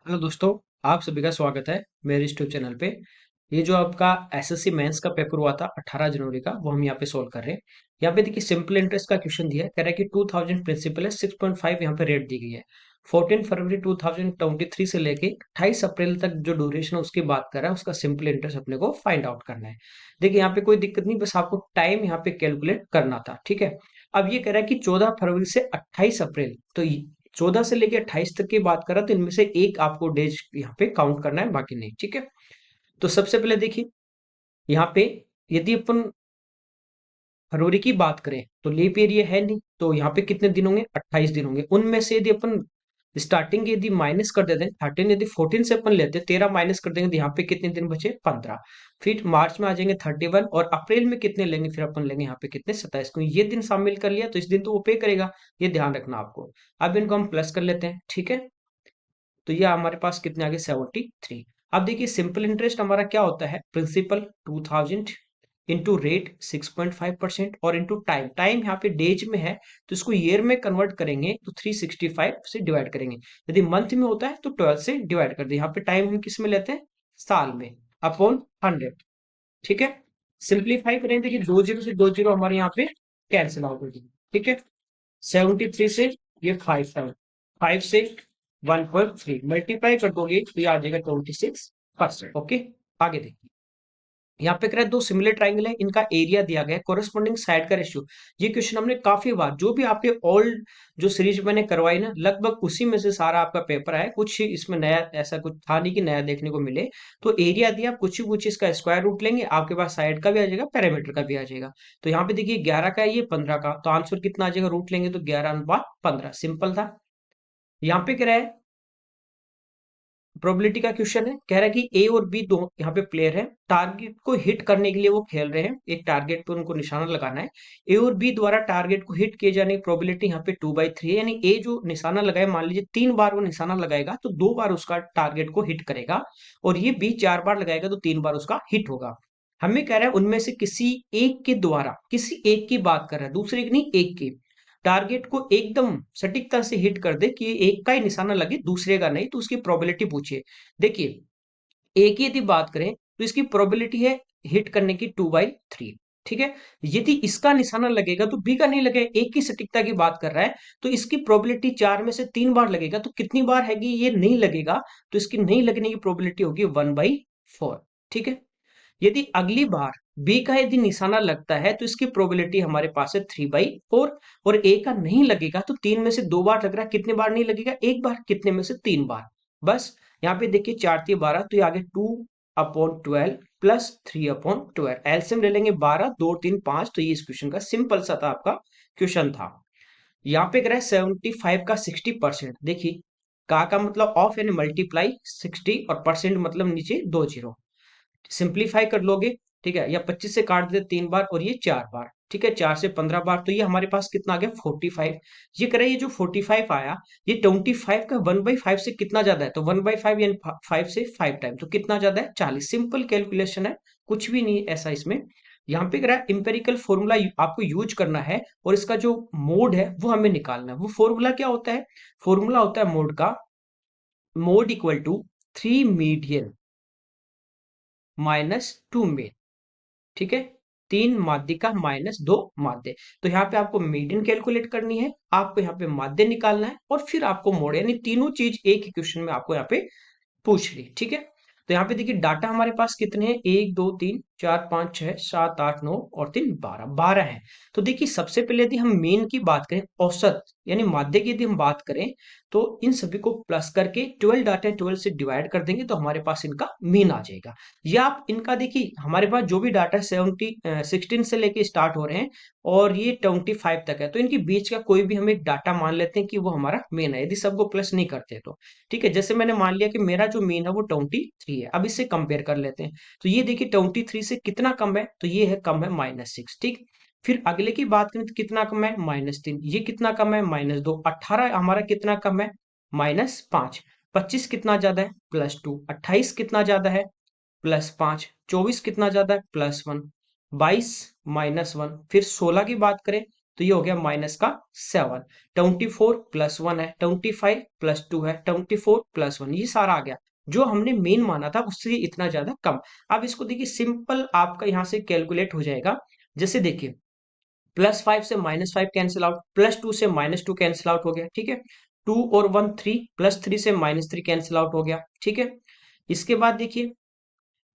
Hello दोस्तों, आप सभी का स्वागत है मेरे यूट्यूब चैनल पे। ये जो आपका एसएससी मेंस का पेपर हुआ था 18 जनवरी का, वो हम यहाँ पे सोल्व कर रहे हैं। यहाँ पे देखिए सिंपल इंटरेस्ट का क्वेश्चन दिया है, कह रहा है कि 2000 प्रिंसिपल है, 6.5 यहाँ पे रेट दी गई है। 14 फरवरी 2023 से लेके 28 अप्रैल तक जो ड्यूरेशन है उसकी बात कर रहा है, उसका सिंपल इंटरेस्ट अपने को फाइंड आउट करना है। देखिए यहाँ पे कोई दिक्कत नहीं, बस आपको टाइम यहाँ पे कैलकुलेट करना था, ठीक है। अब ये कह रहा है कि 14 फरवरी से 28 अप्रैल, तो 14 से लेके 28 तक की बात करा तो इनमें से एक आपको डेज यहाँ पे काउंट करना है, बाकी नहीं, ठीक है। तो सबसे पहले देखिए यहाँ पे, यदि अपन फरवरी की बात करें तो लीप ईयर ये है नहीं, तो यहाँ पे कितने दिन होंगे, 28 दिन होंगे। उनमें से यदि अपन स्टार्टिंग यदि माइनस कर देते हैं 13, यदि 14 से अपन लेते हैं 13 माइनस कर देंगे तो यहाँ पे कितने दिन बचे, 15। फिर मार्च में आ जाएंगे 31, और अप्रैल में कितने लेंगे, फिर अपन लेंगे यहाँ पे कितने, 27 को। ये दिन शामिल कर लिया तो इस दिन तो वो पे करेगा, ये ध्यान रखना आपको। अब इनको हम प्लस कर लेते हैं, ठीक है। तो ये हमारे पास कितने आ गए, 73। अब देखिए सिंपल इंटरेस्ट हमारा क्या होता है, प्रिंसिपल 2000 इंटू रेट 6.5% और इंटू टाइम। टाइम यहाँ पे डेज में है तो इसको ईयर में कन्वर्ट करेंगे तो 365 से डिवाइड करेंगे। यदि मंथ में होता है तो 12 से डिवाइड कर दे। यहाँ पे टाइम हम किस में लेते हैं, साल में, अपॉन 100, ठीक है। सिंप्लीफाई करेंगे, देखिए 2 जीरो से 2 जीरो हमारे यहाँ पे कैंसिल आउट हो जाएगी, ठीक है। 73 से ये 5 से 1.3 मल्टीप्लाई कर दोगे तो ये आ जाएगा 26%, ओके। आगे देखिए, यहाँ पे कह रहा है दो सिमिलर ट्राइंगल है, इनका एरिया दिया गया है, कोरस्पॉन्डिंग साइड का रेशियो। ये क्वेश्चन हमने काफी बार, जो भी आपके ओल्ड जो सीरीज मैंने करवाई ना, लगभग उसी में से सारा आपका पेपर है। कुछ इसमें नया ऐसा कुछ था नहीं कि नया देखने को मिले। तो एरिया दिया, कुछ ही कुछ इसका स्क्वायर रूट लेंगे, आपके पास साइड का भी आ जाएगा, पैरामीटर का भी आ जाएगा। तो यहाँ पे देखिए 11 का है, ये 15 का, तो आंसर कितना आ जाएगा, रूट लेंगे तो 11/15, सिंपल था। यहाँ पे कह रहा है प्रोबेबिलिटी का क्वेश्चन है, कह रहा है कि ए और बी दो यहाँ पे प्लेयर है, टारगेट को हिट करने के लिए वो खेल रहे हैं, एक टारगेट पे उनको निशाना लगाना है। ए और बी द्वारा टारगेट को हिट किए जाने की प्रोबेबिलिटी यहाँ पे 2/3 है, यानी ए जो निशाना लगाए, मान लीजिए 3 बार वो निशाना लगाएगा तो 2 बार उसका टारगेट को हिट करेगा, और ये बी 4 बार लगाएगा तो 3 बार उसका हिट होगा। हमें कह रहा है उनमें से किसी एक के द्वारा, किसी एक की बात कर रहा है, दूसरे की नहीं, एक की, टारगेट को एकदम सटीकता से हिट कर दे कि ये एक का ही निशाना लगे, दूसरे का नहीं, तो उसकी प्रोबेबिलिटी पूछिए। देखिए एक की यदि बात करें तो इसकी प्रोबेबिलिटी है हिट करने की 2/3, ठीक है। यदि इसका निशाना लगेगा तो बी का नहीं लगेगा, एक की सटीकता की बात कर रहा है, तो इसकी प्रोबेबिलिटी 4 में से 3 बार लगेगा, तो कितनी बार हैगी, ये नहीं लगेगा, तो इसकी नहीं लगने की प्रोबेबिलिटी होगी 1/4, ठीक है। यदि अगली बार बी का यदि निशाना लगता है तो इसकी प्रोबेबिलिटी हमारे पास है 3/4, और ए का नहीं लगेगा तो 3 में से 2 बार लग रहा है, कितने बार नहीं लगेगा, एक बार, कितने में से 3 बार। बस यहाँ पे देखिए 4×3 = 12, तो ये आगे 2/12 प्लस 3/12, एलसीएम ले लेंगे 12, 2 3 5, तो ये इस क्वेश्चन का सिंपल सा था, आपका क्वेश्चन था। यहाँ पे कह रहा है 75 का 60%। देखिए का मतलब ऑफ यानी मल्टीप्लाई 60, और परसेंट मतलब नीचे 2 जीरो, सिंप्लीफाई कर लोगे, ठीक है, या 25 से काट दे 3 बार, और ये 4 बार, ठीक है, 4 से 15 बार, तो ये हमारे पास कितना आ गया, 45। ये करे, ये जो 45 आया, ये 25 का 1/5 से कितना ज्यादा है, तो 1/5 यानी 5 से 5 टाइम, तो कितना ज्यादा है, 40। सिंपल कैलकुलेशन है, कुछ भी नहीं ऐसा इसमें। यहाँ पे कह रहा है इंपेरिकल फॉर्मूला आपको यूज करना है, और इसका जो मोड है वो हमें निकालना है। वो फॉर्मूला क्या होता है, फॉर्मूला होता है मोड का, mode equal to 3 median -2 mean, ठीक है। 3 माध्यिका -2 माध्य। तो यहाँ पे आपको मीडियन कैलकुलेट करनी है, आपको यहाँ पे माध्य निकालना है, और फिर आपको मोड, यानी तीनों चीज एक ही क्वेश्चन में आपको यहाँ पे पूछ ली, ठीक है। तो यहाँ पे देखिए डाटा हमारे पास कितने हैं, 1 2 3 4 5 6 7 8 9 और 3 12 है। तो देखिए सबसे पहले यदि हम मीन की बात करें, औसत यानी माध्य की यदि हम बात करें, तो इन सभी को प्लस करके 12 डाटा 12 से डिवाइड कर देंगे तो हमारे पास इनका मीन आ जाएगा। या आप इनका देखिए, हमारे पास जो भी डाटा 16 से लेके स्टार्ट हो रहे हैं, और ये 25 तक है, तो इनके बीच का कोई भी हम एक डाटा मान लेते हैं कि वो हमारा मेन है, यदि सबको प्लस नहीं करते तो, ठीक है। जैसे मैंने मान लिया कि मेरा जो मीन है वो 23 है, अब इससे कंपेयर कर लेते हैं। तो ये देखिए 23 से कितना कम है, तो ये है कम है -6, ठीक। फिर अगले की बात करें तो कितना कम है, -3। ये कितना कम है, -2। 18 हमारा कितना कम है, -5। 25 कितना ज्यादा है, +2। 28 कितना ज्यादा है, +5। 24 कितना ज्यादा है, +1। 22 -1। फिर 16 की बात करें तो ये हो गया माइनस का 7। 24 प्लस 1 है, 25 प्लस 2 है, 24 प्लस 1, ये सारा आ गया। जो हमने मेन माना था उससे इतना ज्यादा कम। अब इसको देखिए सिंपल आपका यहां से कैलकुलेट हो जाएगा। जैसे देखिए +5 से -5 कैंसिल आउट, +2 से -2 कैंसिल आउट हो गया, ठीक है। 2 और 1 3, +3 से -3 कैंसिल आउट हो गया, ठीक है। इसके बाद देखिए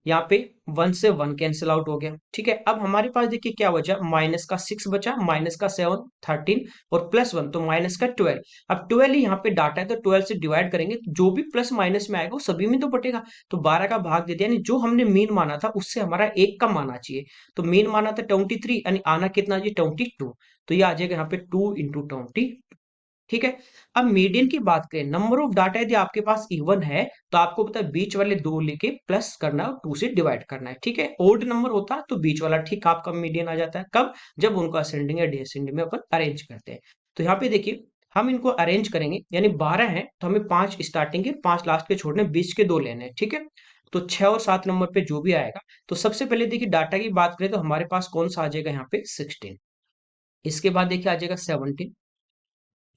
यहाँ पे 1 से 1 कैंसिल आउट हो गया, ठीक है। अब हमारे पास देखिए क्या बचा, माइनस का 6 बचा, माइनस का 7 13 और +1 तो माइनस का 12। अब 12 ही यहाँ पे डाटा है तो 12 से डिवाइड करेंगे तो जो भी प्लस माइनस में आएगा वो सभी में तो बटेगा। तो 12 का भाग दे दिया, यानी जो हमने मीन माना था उससे हमारा एक कम आना चाहिए। तो मीन माना था 23, यानी आना कितना चाहिए 22। तो ये आ जाएगा यहाँ पे 2 इंटू 20, ठीक है। अब मीडियन की बात करें, नंबर ऑफ डाटा यदि आपके पास इवन है तो आपको पता है बीच वाले दो लेके प्लस करना है और 2 से डिवाइड करना है, ठीक है। ओड नंबर होता है तो बीच वाला ठीक आपका मीडियन आ जाता है, कब, जब उनको असेंडिंग या डिसेंडिंग में अपन अरेंज करते हैं। तो यहाँ पे देखिए हम इनको अरेंज करेंगे, यानी 12 है तो हमें 5 स्टार्टिंग के 5 लास्ट के छोड़ने, बीच के 2 लेने हैं, ठीक है। तो 6 और 7 नंबर पे जो भी आएगा, तो सबसे पहले देखिए डाटा की बात करें तो हमारे पास कौन सा आ जाएगा यहाँ पे 16। इसके बाद देखिए आ जाएगा 17,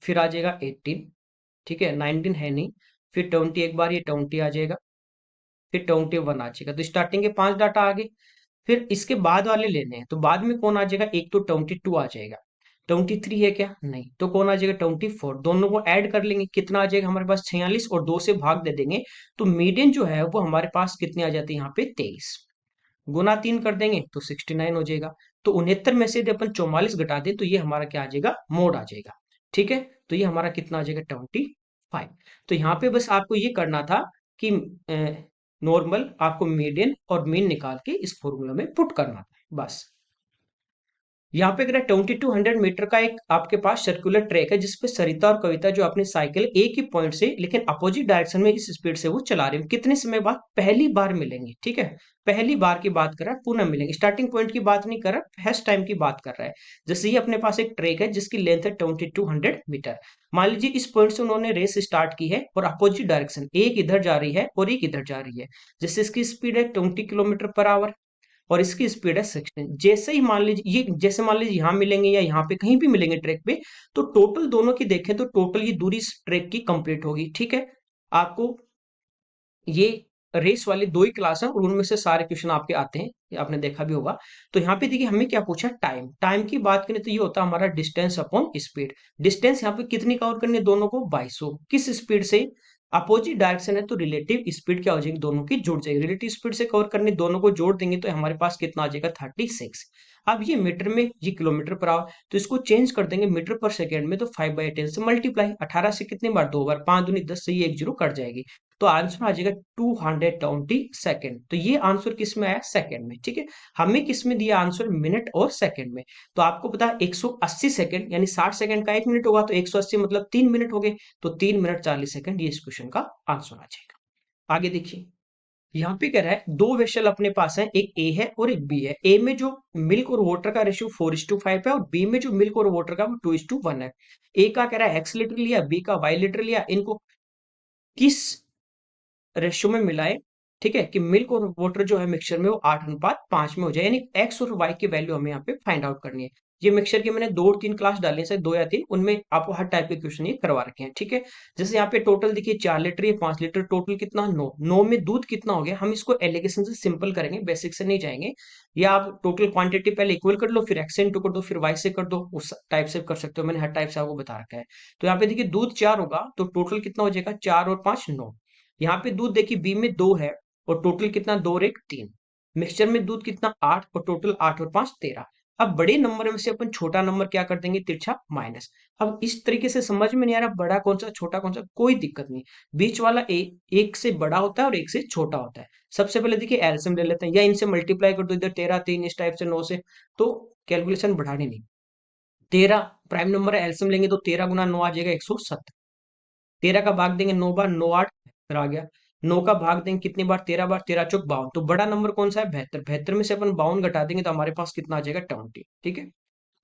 फिर आ जाएगा 18, ठीक है। 19 है नहीं, फिर 20 एक बार ये 20 आ जाएगा, फिर 21 आ जाएगा। तो स्टार्टिंग के 5 डाटा आ गए। फिर इसके बाद वाले लेने हैं तो बाद में कौन आ जाएगा, एक तो 22 आ जाएगा। 23 है क्या, नहीं, तो कौन आ जाएगा 24। दोनों को ऐड कर लेंगे, कितना आ जाएगा हमारे पास 46 और 2 से भाग दे देंगे। तो मीडियन जो है वो हमारे पास कितने आ जाते हैं यहाँ पे 23, गुना 3 कर देंगे तो 69 हो जाएगा। तो 69 में से यदि अपन 44 घटा दें तो ये हमारा क्या आ जाएगा, मोड आ जाएगा, ठीक है। तो ये हमारा कितना आ जाएगा 25। तो यहाँ पे बस आपको ये करना था कि नॉर्मल आपको मीडियन और मीन निकाल के इस फॉर्मूला में पुट करना था बस। यहाँ पे अगर 2200 मीटर का एक आपके पास सर्कुलर ट्रैक है जिसपे सरिता और कविता जो अपनी साइकिल एक ही पॉइंट से लेकिन अपोजिट डायरेक्शन में इस स्पीड से वो चला रहे हैं, कितने समय बाद, पहली बार मिलेंगे, ठीक है। पहली बार की बात कर रहा है, पुनः मिलेंगे, स्टार्टिंग पॉइंट की बात नहीं कर रहा, फर्स्ट टाइम की बात कर रहा है। जैसे ये अपने पास एक ट्रैक है जिसकी लेंथ है 2200 मीटर। मान लीजिए इस पॉइंट से उन्होंने रेस स्टार्ट की है और अपोजिट डायरेक्शन, एक इधर जा रही है और एक इधर जा रही है। जैसे इसकी स्पीड है 20 किलोमीटर पर आवर और इसकी स्पीड है 16। जैसे ही मान लीजिए ये, जैसे मान लीजिए यहाँ मिलेंगे या यहाँ पे कहीं भी मिलेंगे ट्रैक पे, तो टोटल दोनों की देखें तो टोटल ये दूरी इस ट्रैक की कंप्लीट होगी, ठीक है। आपको ये रेस वाली दो ही क्लास है और उनमें से सारे क्वेश्चन आपके आते हैं, ये आपने देखा भी होगा। तो यहाँ पे देखिए हमें क्या पूछा, टाइम। टाइम की बात करें तो ये होता है हमारा डिस्टेंस अपॉन स्पीड। डिस्टेंस यहाँ पे कितनी कवर करनी है, दोनों को 2200। किस स्पीड से, अपोजिट डायरेक्शन है तो रिलेटिव स्पीड क्या हो जाएगी, दोनों की जुड़ जाएगी। रिलेटिव स्पीड से कवर करनी, दोनों को जोड़ देंगे तो हमारे पास कितना आ जाएगा 36। अब ये मीटर में, ये किलोमीटर पर आवर, तो इसको चेंज कर देंगे मीटर पर सेकेंड में, तो 5/10 से मल्टीप्लाई, 18 से कितनी बार, 2 बार, 5 दूनी 10 से ये एक जीरो कट जाएगी। तो आंसर आ जाएगा 220 सेकेंड। तो ये आंसर किस में आया, सेकेंड में, ठीक है। हमें किस में दिया आंसर, मिनट और सेकेंड में। तो आपको पता है 180 सेकेंड यानी 60 सेकेंड का 1 मिनट होगा, तो 180 मतलब 3 मिनट हो गए। तो 3 मिनट 40 सेकेंड ये इस क्वेश्चन का आंसर आ जाएगा। आगे देखिए यहाँ पे कह रहा है दो वेसल अपने पास है, एक ए है और एक बी है। ए में जो मिल्क और वाटर का रेशियो 4:5 है और बी में जो मिल्क और वाटर का वो 2:1 है। ए का कह रहा है x लीटर लिया, बी का y लीटर लिया, इनको किस रेशियो में मिलाए, ठीक है, कि मिल्क और वाटर जो है मिक्सचर में वो 8:5 में हो जाए, यानी एक्स और वाई की वैल्यू हमें यहाँ पे फाइंड आउट करनी है। ये मिक्सचर की मैंने 2 और 3 क्लास डाली है, 2 या 3, उनमें आपको हर टाइप के क्वेश्चन ये करवा रखे हैं, ठीक है। जैसे यहाँ पे टोटल देखिए 4 लीटर या 5 लीटर, टोटल कितना 9, 9 में दूध कितना हो गया, हम इसको एलिगेशन से सिंपल करेंगे, बेसिक से नहीं जाएंगे। या आप टोटल क्वांटिटी पहले इक्वल कर लो, फिर एक्स से इंटू कर दो, फिर वाई से कर दो, उस टाइप से कर सकते हो, मैंने हर टाइप से आपको बता रखा है। तो यहाँ पे देखिए दूध 4 होगा तो टोटल कितना हो जाएगा, 4 और 5 9। यहाँ पे दूध देखिए बी में 2 है और टोटल कितना, 2 और 1 3। मिक्सचर में दूध कितना 8 और टोटल 8 और 5 13। अब बड़े नंबर में से अपन छोटा नंबर क्या कर देंगे, तिरछा माइनस। अब इस तरीके से समझ में नहीं आ रहा बड़ा कौन सा छोटा कौन सा, कोई दिक्कत नहीं। बीच वाला एक से बड़ा होता है और एक से छोटा होता है। सबसे पहले देखिए एलसीएम ले लेते हैं, या इनसे मल्टीप्लाई कर दो, इधर 13 3 इस टाइप से 9 से, तो कैलकुलेशन बढ़ानी नहीं। 13 प्राइम नंबर है, एलसीएम लेंगे तो 13 गुना 9 आ जाएगा 170। 13 का भाग देंगे 9 बार, 9 8 72 आ गया। 9 का भाग देंगे कितनी बार, 13 बार, 13 चौक 52। तो बड़ा नंबर कौन सा है, 72। 72 में से अपन 52 घटा देंगे तो हमारे पास कितना आ जाएगा 20, ठीक है।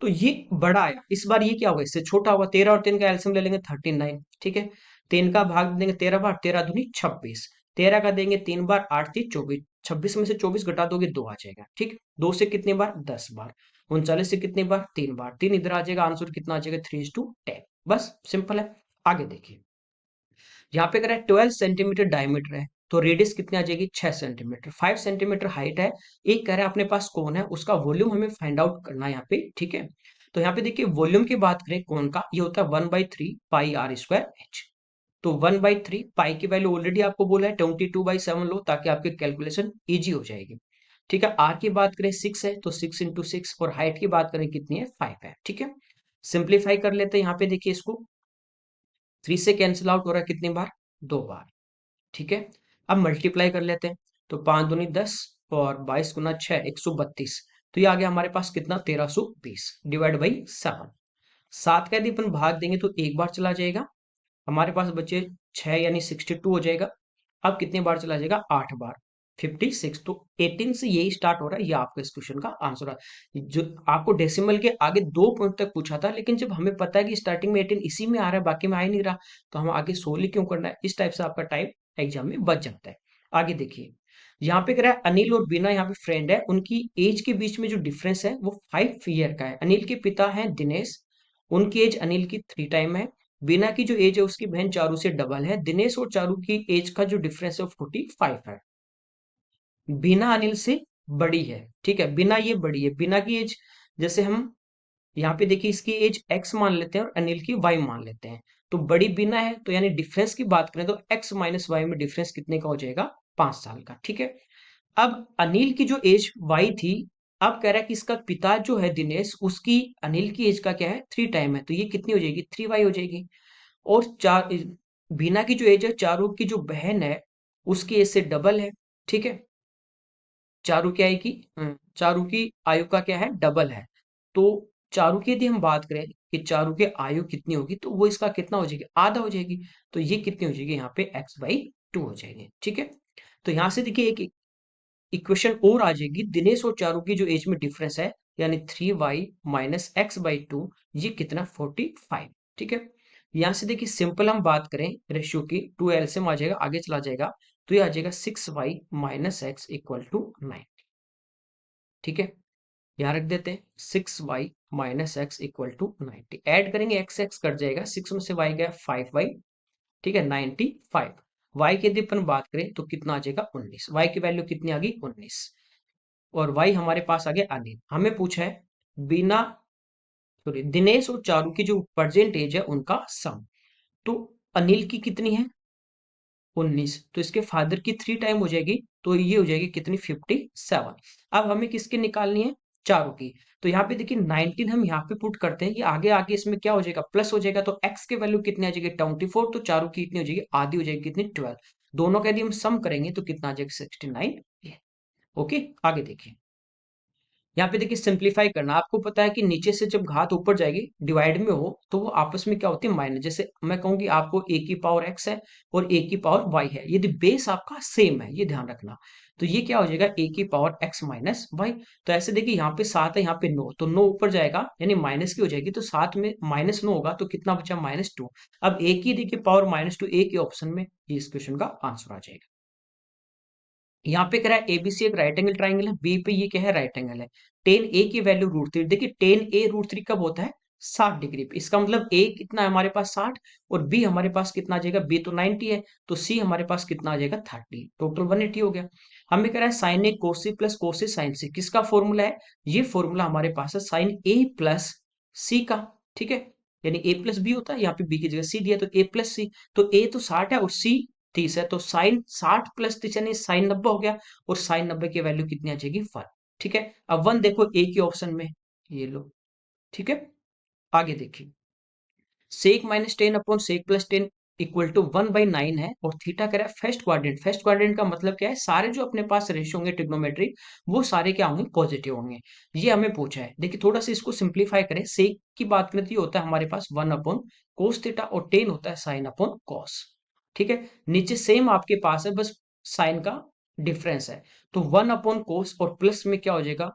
तो ये बड़ा आया, इस बार ये क्या होगा, इससे छोटा होगा। 13 और 3 का एलसीएम ले लेंगे 39, ठीक है। 3 का भाग देंगे 13 बार, 13 दूनी 26। 13 का देंगे 3 बार, 8 3 24। 26 में से 24 घटा दोगे 2 आ जाएगा, ठीक। 2 से कितनी बार, 10 बार। 39 से कितनी बार, 3 बार, 3 इधर आ जाएगा, आंसर कितना आ जाएगा 3:10। बस सिंपल है। आगे देखिए, यहाँ पे कह रहा है 12 सेंटीमीटर डायमीटर है, तो रेडियस कितनी आ जाएगी 6 सेंटीमीटर, 5 सेंटीमीटर हाइट है। एक कह रहा है अपने पास कौन है, उसका वॉल्यूम हमें फाइंड आउट करना है यहाँ पे, ठीक है। तो यहाँ पे देखिए वॉल्यूम की बात करें कौन का, ये होता है 1/3 पाई r² h। तो 1/3 पाई की वैल्यू ऑलरेडी आपको बोला है 22/7 लो, ताकि आपकी कैलकुलेशन इजी हो जाएगी, ठीक है। आर की बात करें 6 है, तो 6 × 6, और हाइट की बात करें कितनी है 5 है, ठीक है। सिंप्लीफाई कर लेते हैं, यहाँ पे देखिए इसको 3 से कैंसिल आउट हो रहा है कितनी बार, 2 बार, ठीक है। अब मल्टीप्लाई कर लेते हैं, तो 5 दूनी 10 और 22 × 6 132, तो ये आ गया हमारे पास कितना 1320 डिवाइड बाई 7। 7 का यदि अपन भाग देंगे तो एक बार चला जाएगा, हमारे पास बचे 6 यानी 62 हो जाएगा। अब कितने बार चला जाएगा 8 बार, 56। तो 18 से यही स्टार्ट हो रहा है, ये आपका इस क्वेश्चन का आंसर है। जो आपको डेसिमल के आगे 2 पॉइंट तक पूछा था, लेकिन जब हमें पता है कि स्टार्टिंग में 18 इसी में आ रहा है, बाकी में आ ही नहीं रहा, तो हम आगे सोल्व क्यों करना है, इस टाइप से आपका टाइम एग्जाम में बच जाता है। आगे देखिए, यहाँ पे कह रहा है अनिल और बीना यहाँ पे फ्रेंड है, उनकी एज के बीच में जो डिफरेंस है वो 5 ईयर का है। अनिल के पिता हैं दिनेश, उनकी एज अनिल की 3 टाइम है। बीना की जो एज है उसकी बहन चारू से डबल है। दिनेश और चारू की एज का जो डिफरेंस है वो 45 है। बीना अनिल से बड़ी है, ठीक है, बिना ये बड़ी है। बिना की एज, जैसे हम यहाँ पे देखिए इसकी एज x मान लेते हैं और अनिल की y मान लेते हैं, तो बड़ी बिना है, तो यानी डिफरेंस की बात करें तो x - y में डिफरेंस कितने का हो जाएगा 5 साल का, ठीक है। अब अनिल की जो एज y थी, अब कह रहा है कि इसका पिता जो है दिनेश, उसकी अनिल की एज का क्या है 3 टाइम है, तो ये कितनी हो जाएगी 3y हो जाएगी। और चार बीना की जो एज है, चारू की जो बहन है उसकी एज से डबल है, ठीक है। चारू क्या है कि चारू की आयु का क्या है डबल है। तो चारू की यदि हम बात करें कि चारू की आयु कितनी होगी, तो वो इसका कितना हो जाएगी आधा हो जाएगी, तो ये कितनी हो जाएगी यहाँ पे x/2 हो जाएगी, ठीक है। तो यहाँ से देखिए एक इक्वेशन और आ जाएगी, दिनेश और चारू की जो एज में डिफरेंस है, यानी 3y - x/2, ये कितना 45, ठीक है। यहाँ से देखिए सिंपल हम बात करें रेशियो की, 2 एलसीएम आ जाएगा, आगे चला जाएगा, तो ये आ जाएगा 6y - x = 9, ठीक है। यहाँ रख देते हैं 6y - x = 90, ऐड करेंगे x x कट जाएगा, 6 में से y गया 5y, ठीक है 95। y की यदि अपन बात करें तो कितना आ जाएगा 19, y की वैल्यू कितनी आ गई 19, और y हमारे पास आ गया अनिल। हमें पूछा है बिना सॉरी दिनेश और चारू की जो प्रेजेंट एज है उनका सम, तो अनिल की कितनी है 19, तो इसके फादर की 3 टाइम हो जाएगी, तो ये हो जाएगी कितनी 57। अब हमें किसकी निकालनी है चारों की, तो यहाँ पे देखिए 19 हम यहाँ पे पुट करते हैं, ये आगे आगे इसमें क्या हो जाएगा प्लस हो जाएगा, तो x की वैल्यू कितनी आ जाएगी 24, तो चारों की इतनी हो जाएगी आधी हो जाएगी कितनी 12, दोनों का यदि हम सम करेंगे तो कितना आ जाएगा 69। ओके, आगे देखिए, यहाँ पे देखिए सिंप्लीफाई करना, आपको पता है कि नीचे से जब घात ऊपर जाएगी डिवाइड में हो, तो वो आपस में क्या होती है माइनस। जैसे मैं कहूँ कि आपको a की पावर x है और a की पावर y है, यदि बेस आपका सेम है, ये ध्यान रखना, तो ये क्या हो जाएगा a की पावर x - y। तो ऐसे देखिए यहाँ पे 7 है, यहाँ पे 9, तो 9 ऊपर जाएगा यानी माइनस की हो जाएगी, तो 7 में -9 होगा, तो कितना बचा -2। अब a की देखिए पावर -2 a के ऑप्शन में, ये इस क्वेश्चन का आंसर आ जाएगा। यहाँ पे कह रहा है एबीसी एक राइट एंगल ट्राइंगल है, बी पे ये क्या है राइट एंगल है। टेन ए की वैल्यू √3, देखिए टेन ए √3 कब होता है 60 डिग्री पे, इसका मतलब ए कितना है हमारे पास 60, और बी हमारे पास कितना आ जाएगा, बी तो 90 है, तो सी हमारे पास कितना आ जाएगा 30, टोटल 180 हो गया। हमें कह रहा है साइन ए कोस सी प्लस कोस ए साइन सी, किसका फॉर्मूला है, ये फॉर्मूला हमारे पास है साइन ए प्लस सी का, ठीक है। यानी ए प्लस बी होता है, यहाँ पे बी की जगह सी दिया, तो ए प्लस सी, तो ए तो 60 है और सी 30 है, तो साइन 60 + 30 यानी साइन 90 हो गया, और साइन 90 की वैल्यू कितनी आ जाएगी 1, ठीक है। अब 1 देखो ए के ऑप्शन में, ये लो, ठीक है। आगे देखिए, सेक -10/sec + 10 = 1/9 है, और थीटा कह रहा है फर्स्ट क्वाड्रेंट। फर्स्ट क्वाड्रेंट का मतलब क्या है, सारे जो अपने पास रेशियो होंगे ट्रिग्नोमेट्री, वो सारे क्या होंगे पॉजिटिव होंगे, ये हमें पूछा है। देखिए थोड़ा सा इसको सिंप्लीफाई करें, सेक की बात करें तो ये होता है हमारे पास 1/cos थीटा, और 10 होता है sin/cos, ठीक है। नीचे सेम आपके पास है, बस साइन का डिफरेंस है, तो 1/cos और प्लस में क्या हो जाएगा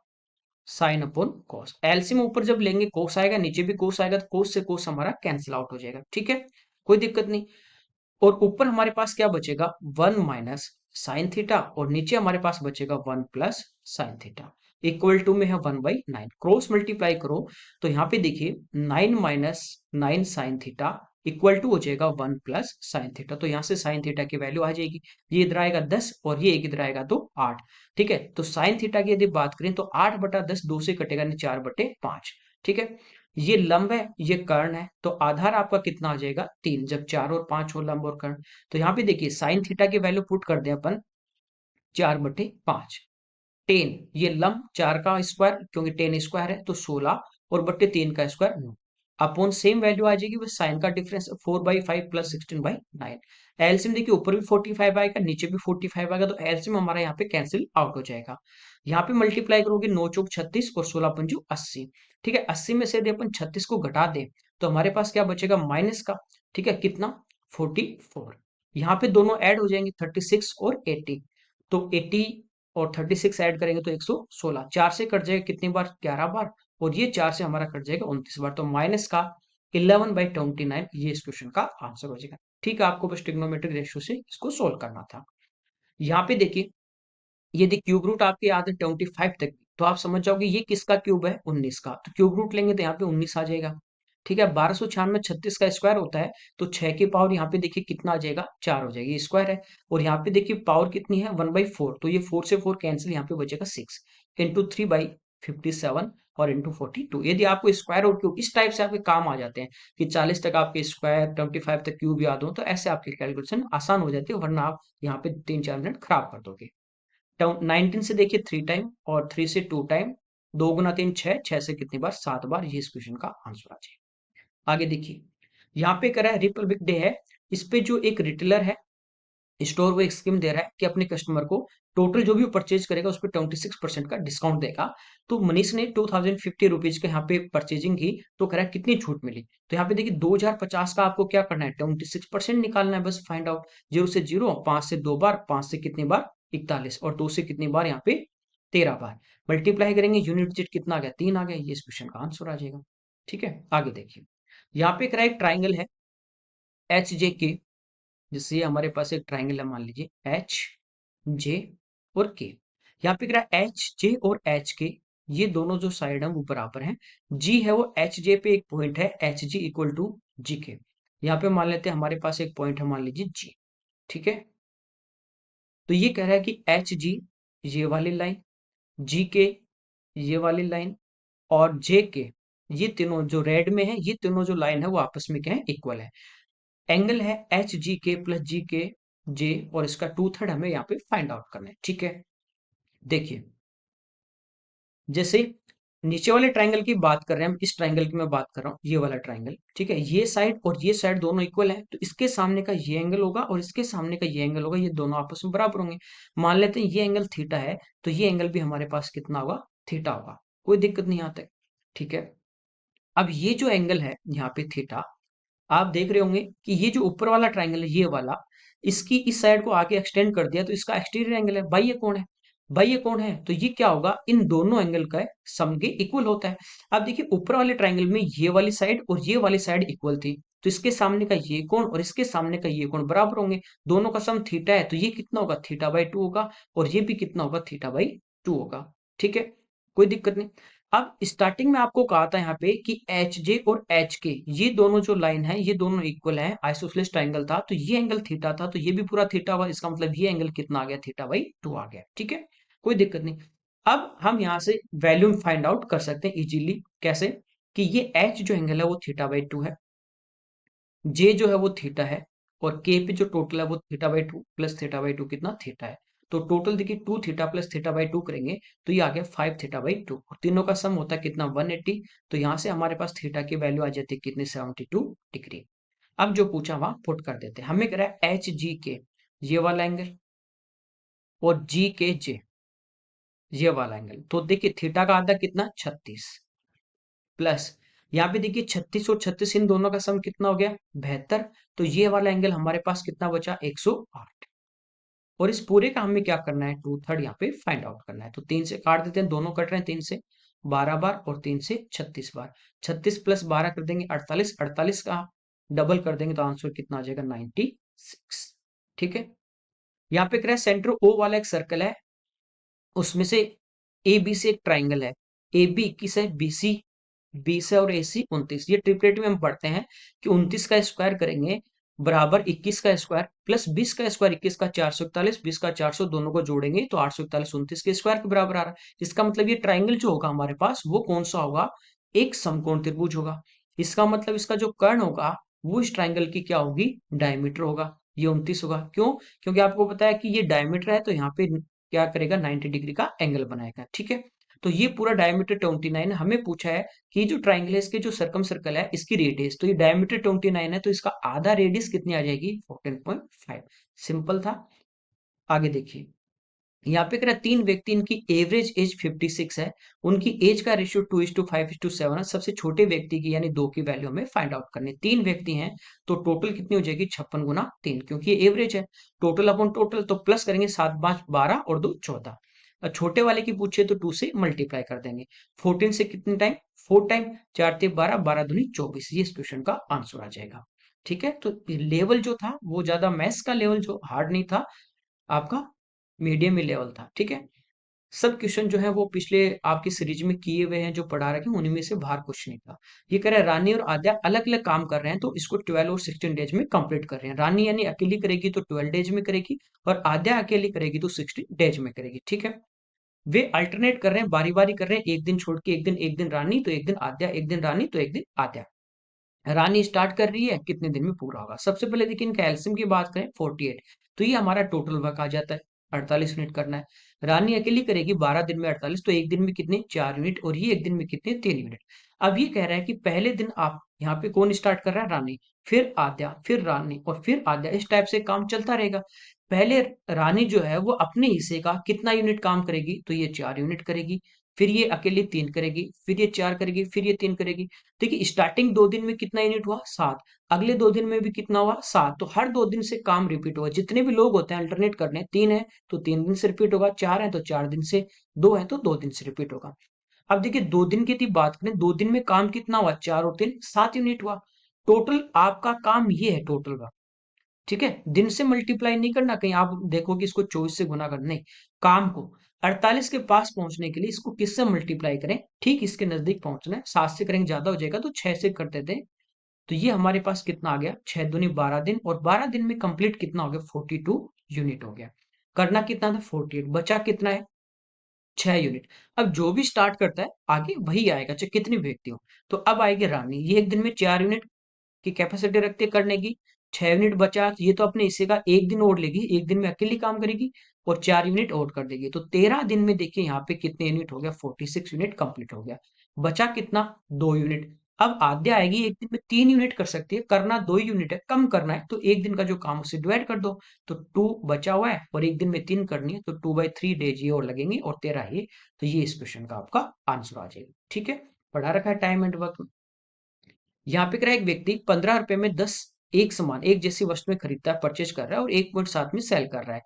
sin/cos। एलसीएम ऊपर जब लेंगे cos आएगा, नीचे भी cos आएगा, तो cos से cos हमारा कैंसिल आउट हो जाएगा, ठीक है, कोई दिक्कत नहीं। और ऊपर हमारे पास क्या बचेगा 1 - sin थीटा, और नीचे हमारे पास बचेगा 1 + sin थीटा। इक्वल टू में है 1/9, क्रॉस मल्टीप्लाई करो तो यहाँ पे देखिए 9 minus 9 sine theta equal to हो जाएगा 1 प्लस साइन थीटा। तो यहाँ से साइन थीटा की वैल्यू आ जाएगी, ये इधर आएगा 10 और ये इधर आएगा तो 8। ठीक है, तो साइन थीटा की यदि बात करें तो 8/10 2 से कटेगा नहीं, 4/5। ठीक है, ये लंब है, ये कर्ण है, तो आधार आपका कितना आ जाएगा 3, जब 4 और 5 हो लंब और कर्ण। तो यहाँ पे देखिए साइन थीटा की वैल्यू पुट कर दें अपन 4/5। 10 ये लंब 4 का स्क्वायर, क्योंकि 10 स्क्वायर है तो 16 और बट्टे 3 का स्क्वायर 9। अपॉन सेम वैल्यू आ जाएगी, बस साइन का डिफरेंस 4/5 प्लस 16/9। एलसीएम देखिए ऊपर भी 45 आएगा, नीचे भी 45 आएगा, तो एलसीएम हमारा यहाँ पे कैंसिल आउट हो जाएगा। यहाँ पे मल्टीप्लाई करोगे 9 चौक 36 और 16 पंजू 80। ठीक है, 80 में से यदि अपन 36 को घटा दें तो हमारे पास क्या बचेगा माइनस का। ठीक है, कितना 44। यहाँ पे दोनों ऐड हो जाएंगे 36 और 80, तो 80 और 36 ऐड करेंगे तो 116। 4 से कट जाएगा कितनी बार 11 बार, और ये 4 से हमारा कट जाएगा 29 बार, तो माइनस का 11/29 ये इस क्वेश्चन का आंसर हो जाएगा। ठीक है, आपको बस ट्रिग्नोमेट्रिक रेशियो से इसको सोल्व करना था। यहाँ पे देखिए यदि क्यूब रूट आपके याद है 25 तक, तो आप समझ जाओगे ये किसका क्यूब है 19 का, तो क्यूब रूट लेंगे तो यहाँ पे 19 आ जाएगा। ठीक है, 1296 36 का स्क्वायर होता है, तो 6 की पावर यहाँ पे देखिए कितना आ जाएगा 4 हो जाएगी, स्क्वायर है। और यहाँ पे देखिए पावर कितनी है 1/4, तो ये 4 से 4 कैंसिल, यहाँ पे बचेगा 6 इंटू 3/57 और इंटू 42। यदि आपको स्क्वायर और क्यूब इस टाइप से आपके काम आ जाते हैं कि 40 तक आपके स्क्वायर 25 तक क्यूब याद हो, तो ऐसे आपकी कैलकुलेशन आसान हो जाती है, वरना आप यहाँ पे 3-4 मिनट खराब कर दोगे। 19 से देखिए 3 टाइम और 3 से 2 टाइम, 2 गुना 3 6, 6 से कितनी बार 7 बार, ये इस क्वेश्चन का आंसर आ जाएगा। आगे देखिए यहाँ पे करा है रिपब्लिक डे है, इस पे जो एक रिटेलर है स्टोर वो एक स्कीम दे रहा है कि अपने कस्टमर को टोटल जो भी परचेज करेगा उस पर 26% का डिस्काउंट देगा। तो मनीष ने 2050 रुपीज के यहाँ पे परचेजिंग की, तो कह रहा है कितनी छूट मिली। तो यहाँ पे देखिए 2050 का आपको क्या करना है 26% निकालना है, बस फाइंड आउट। 0 से 0, 5 से 2 बार, 5 से कितनी बार 41, और 2 से कितनी बार यहाँ पे 13 बार मल्टीप्लाई करेंगे, यूनिट डिजिट कितना आ गया 3 आ गया, ये इस क्वेश्चन का आंसर आ जाएगा। ठीक है, आगे देखिए यहाँ पे करा एक ट्राइंगल है HJK, जैसे ये हमारे पास एक ट्राइंगल है, मान लीजिए एच जे और के। यहाँ पे क्या एच जे और एच के, ये दोनों जो साइड है वो बराबर हैं। जी है वो एच जे पे एक पॉइंट है, एच जी इक्वल टू जी के। यहाँ पे मान लेते हैं हमारे पास एक पॉइंट है, मान लीजिए जी। ठीक है, तो ये कह रहा है कि एच जी ये वाली लाइन, जी के ये वाली लाइन, और जे के, ये तीनों जो रेड में है, ये तीनों जो लाइन है वो आपस में क्या है इक्वल है। एंगल है एच जी के प्लस जी के जे, और इसका 2/3 हमें यहाँ पे फाइंड आउट करना है। ठीक है, देखिए जैसे नीचे वाले ट्राइंगल की बात कर रहे हैं हम, इस ट्राइंगल की मैं बात कर रहा हूँ, ये वाला ट्राइंगल। ठीक है, ये साइड और ये साइड दोनों इक्वल है, तो इसके सामने का ये एंगल होगा और इसके सामने का ये एंगल होगा, ये दोनों आपस में बराबर होंगे। मान लेते हैं ये एंगल थीटा है, तो ये एंगल भी हमारे पास कितना होगा थीटा होगा, कोई दिक्कत नहीं आता है। ठीक है, अब ये जो एंगल है यहाँ पे थीटा, आप देख रहे होंगे कि ये जो ऊपर वाला ट्राइंगल है ये वाला, इसकी इस साइड को आगे एक्सटेंड कर दिया, तो इसका एक्सटीरियर एंगल है, बाह्य कोण है। बाह्य कोण है तो ये क्या होगा इन दोनों एंगल का सम के इक्वल होता है। अब देखिए ऊपर वाले ट्राइंगल में ये वाली साइड और ये वाली साइड इक्वल थी, तो इसके सामने का ये कोण और इसके सामने का ये कोण बराबर होंगे। दोनों का सम थीटा है, तो ये कितना होगा थीटा/2 होगा, और ये भी कितना होगा थीटा/2 होगा। ठीक है, कोई दिक्कत नहीं। अब स्टार्टिंग में आपको कहा था यहाँ पे कि एच जे और एच के, ये दोनों जो लाइन है ये दोनों इक्वल हैं, आइसोसेलेस ट्राइंगल था, तो ये एंगल थीटा था, तो ये भी पूरा थीटा हुआ, इसका मतलब ये एंगल कितना आ गया थीटा/2 आ गया। ठीक है, कोई दिक्कत नहीं। अब हम यहाँ से वैल्यू फाइंड आउट कर सकते हैं इजीली, कैसे कि ये एच जो एंगल है वो थीटा/2 है, जे जो है वो थीटा है, और के पे जो टोटल है वो थीटा/2 प्लस थीटा/2 कितना थीटा है। तो टोटल देखिए 2 थीटा प्लस थीटा/2 करेंगे तो ये आ गया 5 थीटा/2, और तीनों का सम होता है कितना 180। तो यहाँ से हमारे पास थीटा की वैल्यू आ जाती है कितनी 72 डिग्री। अब जो पूछा वहां पुट कर देते हैं, हमें कह रहा है एच जी के ये वाला एंगल और जी के जे ये वाला एंगल, तो देखिए थीटा का आधा कितना 36 प्लस यहाँ पे देखिए 36 और 36 इन दोनों का सम कितना हो गया 72। तो ये वाला एंगल हमारे पास कितना बचा 108, और इस पूरे का हमें क्या करना है 2/3 यहाँ पे फाइंड आउट करना है। तो 3 से काट देते हैं, दोनों कट रहे हैं 3 से 12 बार और 3 से 36 बार, 36 प्लस 12 कर देंगे 48, 48 का डबल कर देंगे तो आंसर कितना आ जाएगा 96। ठीक है, यहाँ पे क्या है सेंटर ओ वाला एक सर्कल है, उसमें से ए बी से एक ट्राइंगल है, ए बी 21 है, बी सी 20 है और ए सी 29। ये ट्रिपलेट में हम पढ़ते हैं कि 29 का स्क्वायर करेंगे बराबर 21 का स्क्वायर प्लस 20 का स्क्वायर 21 का 441, 20 का 400, दोनों को जोड़ेंगे तो 841 29 के स्क्वायर के बराबर आ रहा है। इसका मतलब ये ट्राइंगल जो होगा हमारे पास वो कौन सा होगा, एक समकोण त्रिभुज होगा। इसका मतलब इसका जो कर्ण होगा वो इस ट्राइंगल की क्या होगी, डायमीटर होगा। ये 29 होगा, क्यों, क्योंकि आपको पता है कि ये डायमीटर है तो यहाँ पे क्या करेगा, 90 डिग्री का एंगल बनाएगा। ठीक है, तो ये पूरा डायमीटर 29 हमें पूछा है कि जो ट्राइंगल है इसके जो सर्कम सर्कल है इसकी रेडियस, तो ये डायमीटर 29 है तो इसका आधा रेडियस कितनी आ जाएगी, 14.5। सिंपल था। आगे देखिए, यहाँ पे कह रहा है तीन व्यक्ति, इनकी एवरेज एज 56 है, उनकी एज का रेशियो 2:5:7 है। सबसे छोटे व्यक्ति की यानी 2 की वैल्यू हमें फाइंड आउट करनी है। तीन व्यक्ति हैं तो टोटल कितनी हो जाएगी, 56 गुना 3, क्योंकि ये एवरेज है। टोटल अपॉन टोटल तो प्लस करेंगे, 7 5 12 और 2 14। और छोटे वाले की पूछे तो 2 से मल्टीप्लाई कर देंगे। 14 से कितने टाइम, 4 टाइम, 4 3 12, 12 दूनी 24। ये इस क्वेश्चन का आंसर आ जाएगा। ठीक है, तो लेवल जो था वो ज्यादा मैथ्स का लेवल जो हार्ड नहीं था, आपका मीडियम ही लेवल था। ठीक है, सब क्वेश्चन जो है वो पिछले आपकी सीरीज में किए हुए हैं, जो पढ़ा रखे हैं उन्हीं में से बाहर कुछ नहीं था। ये कह रहा है रानी और आद्या अलग अलग काम कर रहे हैं तो इसको 12 और 16 डेज में कंप्लीट कर रहे हैं। रानी यानी अकेली करेगी तो 12 डेज में करेगी, और आद्या अकेली करेगी तो 16 डेज में करेगी। ठीक है, वे अल्टरनेट कर रहे हैं, बारी बारी कर रहे हैं, एक दिन छोड़ के एक दिन रानी तो एक दिन आद्या, एक दिन रानी तो एक दिन आद्या। रानी स्टार्ट कर रही है, कितने दिन में पूरा होगा। सबसे पहले देखिए इनका एलसीएम की बात करें 48, तो ये हमारा टोटल वर्क आ जाता है, 48 यूनिट करना है। रानी अकेली करेगी 12 दिन में 48, तो एक दिन में कितने, 4 यूनिट, और ये एक दिन में कितने, 3 यूनिट। अब ये कह रहा है कि पहले दिन आप यहाँ पे कौन स्टार्ट कर रहा है, रानी, फिर आद्या, फिर रानी और फिर आद्या, इस टाइप से काम चलता रहेगा। पहले रानी जो है वो अपने हिस्से का कितना यूनिट काम करेगी, तो ये 4 यूनिट करेगी। फिर ये अकेली 3 करेगी, फिर ये 4 करेगी, फिर ये 3 करेगी। देखिए स्टार्टिंग 2 दिन में कितना यूनिट हुआ, 7। अगले 2 दिन में भी कितना हुआ, 7। तो हर 2 दिन से काम रिपीट होगा। जितने भी लोग होते हैं अल्टरनेट करने हैं, 3 है तो 3 दिन से रिपीट होगा, 4 है तो 4 दिन से, 2 है तो 2 दिन से रिपीट होगा। अब देखिए 2 दिन की यदि बात करें, 2 दिन में काम कितना हुआ, 4 और 3 7 यूनिट हुआ। टोटल आपका काम ये है, टोटल का। ठीक है, दिन से मल्टीप्लाई नहीं करना, कहीं आप देखो कि इसको 24 से गुना करना, नहीं। काम को 48 के पास पहुंचने के लिए इसको किससे मल्टीप्लाई करें, ठीक इसके नजदीक पहुंचना है। 7 से करेंगे ज्यादा हो जाएगा तो 6 से कर देते हैं। तो ये हमारे पास कितना आ गया, 6 दूनी 12 दिन, और 12 दिन में कंप्लीट कितना हो गया, 42 यूनिट हो गया। करना कितना था, 48, बचा कितना है, 6 यूनिट। अब जो भी स्टार्ट करता है आगे वही आएगा, चाहे कितनी व्यक्ति हो। तो अब आएगी रानी, ये एक दिन में 4 यूनिट की कैपेसिटी रखती है करने की। 6 यूनिट बचा, ये तो अपने हिस्से का एक दिन और लेगी, एक दिन में अकेली काम करेगी, और 4 यूनिट और कर देगी। तो 13 दिन में देखिए यहाँ पे कितने यूनिट हो गया, 46 यूनिट कंप्लीट हो गया। बचा कितना, 2 यूनिट। अब आद्या आएगी, एक दिन में 3 यूनिट कर सकती है, करना 2 यूनिट है, कम करना है तो एक दिन का जो काम उसे डिवाइड कर दो। तो 2 बचा हुआ है और एक दिन में 3 करनी है, तो 2/3 डेज ये और लगेंगे और 13 ये। तो ये इस क्वेश्चन का आपका आंसर आ जाएगा। ठीक है, पढ़ा रखा है टाइम एंड वर्क। यहाँ पे कह एक व्यक्ति 15 रुपए में 10 एक समान एक जैसी वस्तुएं खरीदता है, परचेज कर रहा है, और 1.7 में सेल कर रहा है।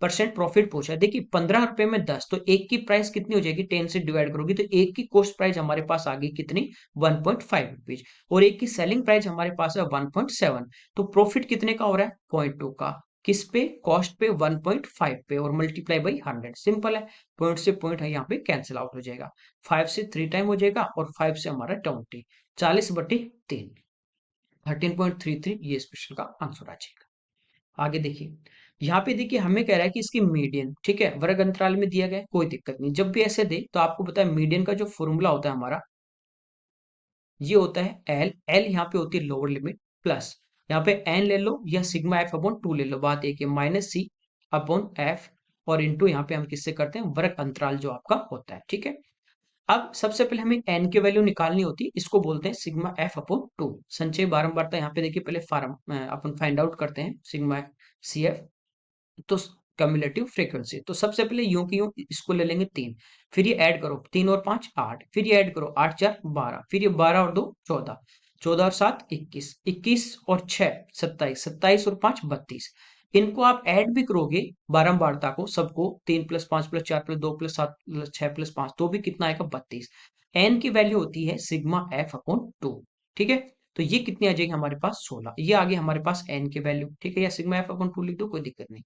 परसेंट प्रॉफिट पूछा है। देखिए 15 रुपए में 10, तो एक की प्राइस कितनी हो जाएगी, 10 से डिवाइड करोगी तो एक की कॉस्ट प्राइस हमारे पास आ गई कितनी, 1.5 रुपीज, और एक की सेलिंग प्राइस हमारे पास है 1.7। तो प्रॉफिट कितने का हो रहा है, 0.2 का। किस पे, कॉस्ट पे, 1.5 पे, और मल्टीप्लाई बाई 100। सिंपल है, पॉइंट से पॉइंट है यहाँ पे कैंसिल आउट हो जाएगा। 5 से 3 टाइम हो जाएगा, और 5 से हमारा 20, 40/3, 13.33, ये इस क्वेश्चन का आंसर आ जाएगा। आगे देखिए, यहाँ पे देखिए हमें कह रहा है कि इसकी मीडियन, ठीक है, वर्ग अंतराल में दिया गया है, कोई दिक्कत नहीं। जब भी ऐसे दे तो आपको पता है मीडियन का जो फॉर्मूला होता है हमारा, ये होता है एल। एल यहाँ पे होती है लोअर लिमिट, प्लस यहाँ पे एन ले लो या सिग्मा एफ अपॉन 2 ले लो, बात एक है, माइनस सी अपॉन एफ, और इंटू यहाँ पे हम किससे करते हैं, वर्ग अंतराल जो आपका होता है। ठीक है, अब सबसे पहले हमें एन की वैल्यू निकालनी होती है, इसको बोलते हैं सिग्मा एफ अपॉन 2। संचय बारंबारता यहाँ पे देखिए, पहले फार्म अपन फाइंड आउट करते हैं सिग्मा सी एफ, तो कम्युलेटिव फ्रीक्वेंसी। तो सबसे पहले यूं की यूं इसको ले लेंगे 3, फिर ये ऐड करो, 3 और 5 8, फिर ये ऐड करो, 8 4 12, फिर ये 12 और 2 14, 14 और 7 21, 21 और 6 27, 27 और 5 32। इनको आप ऐड भी करोगे बारंबारता को, सबको 3 + 5 + 4 + 2 + 7 + 6 + 5, तो भी कितना आएगा, 32। एन की वैल्यू होती है सिग्मा एफ अपॉन 2। ठीक है, तो ये कितनी आ जाएगी हमारे पास, 16। ये आ गई हमारे पास एन की वैल्यू। ठीक है, या सिग्मा एफ अपॉन 2 लिख दो, कोई दिक्कत नहीं।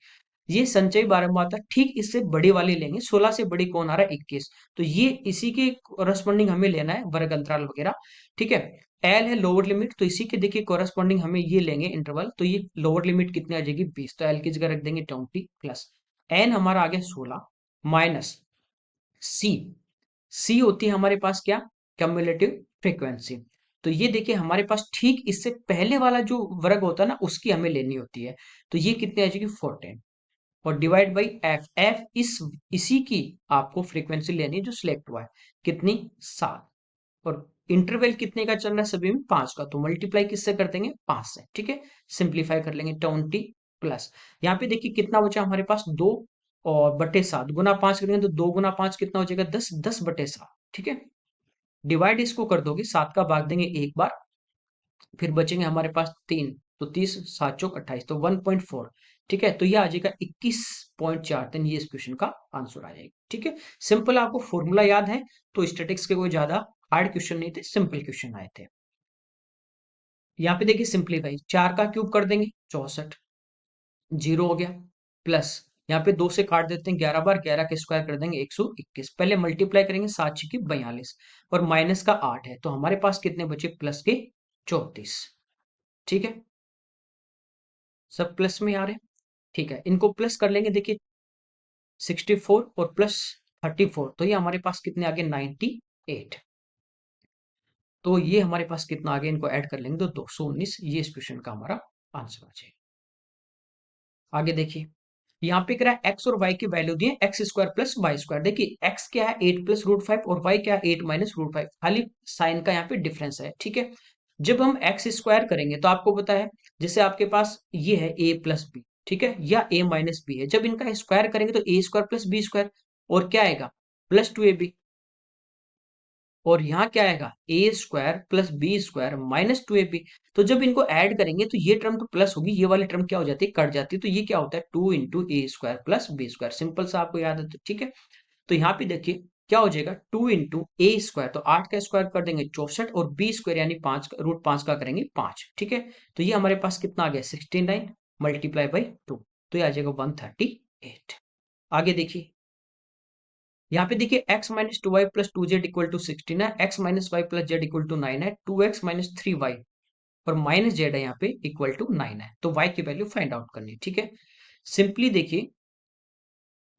ये संचयी बारंबारता ठीक इससे बड़ी वाली लेंगे, 16 से बड़ी कौन आ रहा है 21, तो ये इसी के कोरस्पॉन्डिंग हमें लेना है वर्ग अंतराल वगैरह, ठीक है। एल है लोअर लिमिट, तो इसी के देखिए कोरस्पॉन्डिंग हमें ये लेंगे इंटरवल, तो ये लोअर लिमिट कितनी आ जाएगी 20, तो एल की जगह रख देंगे 20 प्लस एन हमारा आ गया 16 माइनस सी, सी होती है हमारे पास क्या, क्यूमुलेटिव फ्रीक्वेंसी, तो ये देखिए हमारे पास ठीक इससे पहले वाला जो वर्ग होता है ना उसकी हमें लेनी होती है, तो ये कितनी आ जाएगी 14 और डिवाइड बाई एफ, एफ इसी की आपको फ्रीक्वेंसी लेनी है जो सिलेक्ट हुआ है, कितनी 7, और इंटरवल कितने का चल रहा है सभी में 5 का, तो मल्टीप्लाई किससे कर देंगे 5 से, ठीक है। सिंप्लीफाई कर लेंगे 20 प्लस, यहाँ पे देखिए कितना बचा हमारे पास 2 और बटे 7, गुना 5 करेंगे तो 2 गुना 5 कितना हो जाएगा 10, 10 बटे 7, ठीक है। डिवाइड इसको कर दोगे 7 का भाग देंगे एक बार, फिर बचेंगे हमारे पास 3, तो 30 7 चौक 28, तो 1.4, ठीक है, तो ये आ जाएगा 21.4, ये इस क्वेश्चन का आंसर आ जाएगा, ठीक है। सिंपल, आपको फॉर्मूला याद है, तो स्टैटिक्स के कोई ज्यादा हार्ड क्वेश्चन नहीं थे, सिंपल क्वेश्चन आए थे। यहाँ पे देखिए सिंप्लीफाई, 4 का क्यूब कर देंगे 64, जीरो हो गया, प्लस यहाँ पे 2 से काट देते हैं 11 बार, 11 के स्क्वायर कर देंगे 121, पहले मल्टीप्लाई करेंगे 7 की 42 और माइनस का 8 है, तो हमारे पास कितने बचे प्लस के 34, ठीक है, सब प्लस में आ रहे हैं, ठीक है, इनको प्लस कर लेंगे, देखिए 64 और प्लस 34, तो ये हमारे पास कितने आ गए 98, तो ये हमारे पास कितना आ गया, इनको ऐड कर लेंगे तो 219, ये इस क्वेश्चन का हमारा आंसर आ जाएगा। आगे देखिए, यहाँ पे कह रहा है एक्स और वाई की वैल्यू दी है X square plus Y square, देखिए एक्स क्या है 8 प्लस रूट 5 और वाई क्या है 8 माइनस रूट 5, खाली साइन का यहाँ पे डिफरेंस है, ठीक है। जब हम एक्स स्क्वायर करेंगे तो आपको पता है जैसे आपके पास ये है ए प्लस बी, ठीक है, या ए माइनस बी है, जब इनका स्क्वायर करेंगे तो A square plus B square, और क्या आएगा प्लस 2ab, और यहाँ क्या आएगा A square plus B square minus 2ab, तो जब इनको ऐड करेंगे तो ये टर्म तो प्लस होगी, ये वाली टर्म क्या हो जाती है कट जाती है, तो ये क्या होता है 2 into A square plus B square, simple सा आपको याद है, तो ठीक है। तो यहाँ पे देखिए क्या हो जाएगा 2 इंटू ए स्क्वायर, तो 8 का स्क्वायर कर देंगे 64 और बी स्क्वायर यानी 5 रूट 5 का करेंगे 5, ठीक है, तो ये हमारे पास कितना आ गया 69 मल्टीप्लाई बाई 2, तो ये आ जाएगा 138। आगे देखिए, यहाँ पे देखिए x minus 2y plus 2z equal to 16 है, x minus Y plus Z equal to 9 है, 2x माइनस 3y और माइनस जेड है यहाँ पे इक्वल टू 9 है, तो y की वैल्यू फाइंड आउट करनी है, ठीक है। सिंपली देखिए,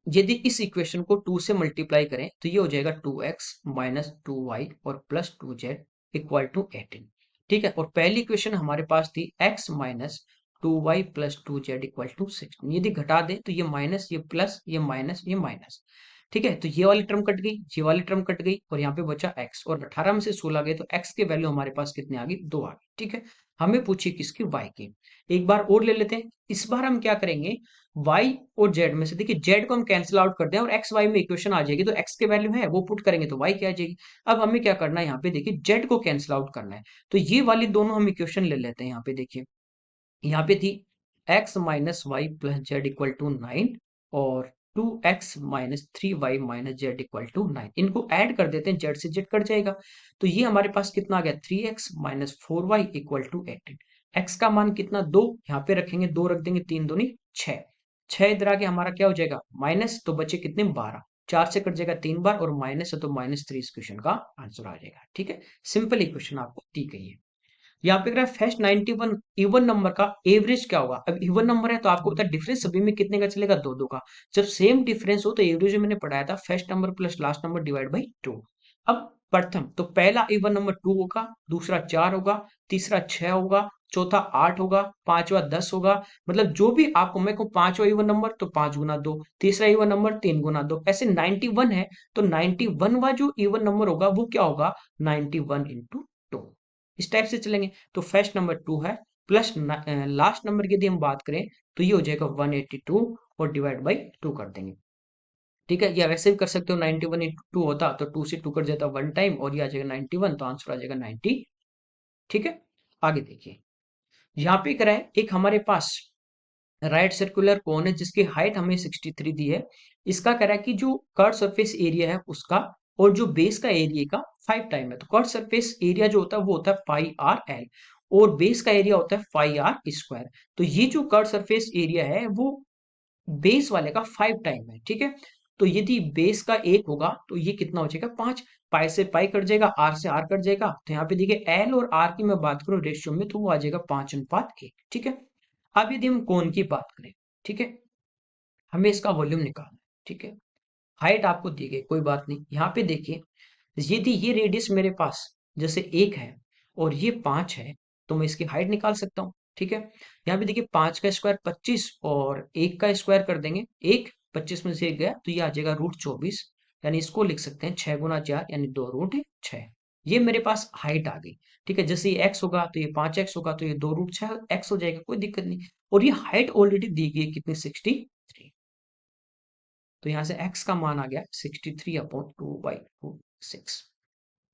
यदि इस इक्वेशन को 2 से मल्टीप्लाई करें तो ये हो जाएगा 2x माइनस 2y और प्लस 2z इक्वल टू 18, ठीक है, और पहली इक्वेशन हमारे पास थी x minus 2y plus 2z equal to 16, यदि घटा दें तो ये माइनस, ये प्लस, ये माइनस, ये माइनस, ठीक है, तो ये वाली टर्म कट गई, ये वाली टर्म कट गई और यहाँ पे बचा x, और 18 में से 16 गए तो x की वैल्यू हमारे पास कितने आ गई 2 आ गई, ठीक है। हमें पूछिए किसकी y की, एक बार और ले लेते हैं, इस बार हम क्या करेंगे y और z में से, देखिए z को हम कैंसिल आउट कर दें और x y में इक्वेशन आ जाएगी, तो x की वैल्यू है वो पुट करेंगे तो y क्या आ जाएगी। अब हमें क्या करना है, यहाँ पे देखिए z को कैंसिल आउट करना है, तो ये वाली दोनों हम इक्वेशन ले लेते हैं, यहाँ पे देखिए, यहाँ पे थी x minus Y plus Z equal to 9 और 2x minus 3y minus Z equal to 9, इनको ऐड कर देते हैं, जेड से जेड कट जाएगा, तो ये हमारे पास कितना आ गया 3x minus 4y equal to 18, x का मान कितना 2, यहाँ पे रखेंगे 2 रख देंगे, 3 दूनी 6, 6 इधर आके हमारा क्या हो जाएगा माइनस, तो बचे कितने 12, 4 से कट जाएगा 3 बार और माइनस है तो माइनस 3 इस क्वेश्चन का आंसर आ जाएगा, ठीक है। सिंपल इक्वेशन आपको दी गई है। यहाँ पे फर्स्ट 91 इवन नंबर का एवरेज क्या होगा, अब इवन नंबर है तो आपको पता है डिफरेंस सभी में कितने का चलेगा 2 2 का, जब सेम डिफरेंस हो तो एवरेज में मैंने पढ़ाया था first number plus last number divide by 2। अब प्रथम तो पहला इवन नंबर 2 होगा, दूसरा 4 होगा, तीसरा 6 होगा, चौथा 8 होगा, पांचवा 10 होगा, मतलब जो भी आपको मैं कहूँ पांचवा इवन नंबर तो 5 गुना 2, तीसरा इवन नंबर 3 गुना 2, ऐसे 91 है तो 91वां जो इवन नंबर होगा वो क्या होगा 91 इंटू 2, इस टाइप से चलेंगे, तो फर्स्ट नंबर 2 है प्लस लास्ट नंबर की यदि हम बात करें तो ये हो जाएगा 182 और डिवाइड बाई 2 कर देंगे, ठीक है, या वैसे भी कर सकते हो 91 इंटू 2 होता तो 2 से 2 कर जाता वन टाइम और ये आ जाएगा 91, तो आंसर आ जाएगा 90, ठीक है। आगे देखिए, यहाँ पे क्या है एक हमारे पास राइट सर्कुलर कोन है जिसकी हाइट हमें 63 दी है, इसका कह रहा है कि जो कर्व सरफेस एरिया है उसका और जो बेस का एरिया का 5 टाइम है, तो कर्व सरफेस एरिया जो होता है वो होता है पाई आर एल और बेस का एरिया होता है पाई आर स्क्वायर, तो ये जो कर्व सरफेस एरिया है वो बेस वाले का 5 टाइम है, ठीक है। तो यदि बेस का 1 होगा तो ये कितना हो जाएगा 5। पाई से पाई कट जाएगा, आर से आर कट जाएगा। तो यहाँ पे देखिए एल और आर की मैं बात करूं रेशियो में तो वो आ जाएगा 5:1, ठीक है। अब यदि हम कोण की बात करें, ठीक है, हमें इसका वॉल्यूम निकालना है, ठीक है। हाइट आपको दी गई, कोई बात नहीं। यहाँ पे देखिए यदि ये रेडियस मेरे पास जैसे 1 है और ये 5 है तो मैं इसकी हाइट निकाल सकता हूँ, ठीक है। यहाँ पे देखिए 5 का स्क्वायर 25 और 1 का स्क्वायर कर देंगे, 1 25 में से 1 गया तो ये आ जाएगा √24। यानी इसको लिख सकते हैं 6 × 4 यानी 2√6। ये मेरे पास हाइट आ गई, ठीक है। जैसे ये x होगा तो ये 5x होगा तो ये 2√6x हो जाएगा, कोई दिक्कत नहीं। और ये हाइट ऑलरेडी दी गई है कितनी 63। तो यहाँ से x का मान आ गया 63/2/6।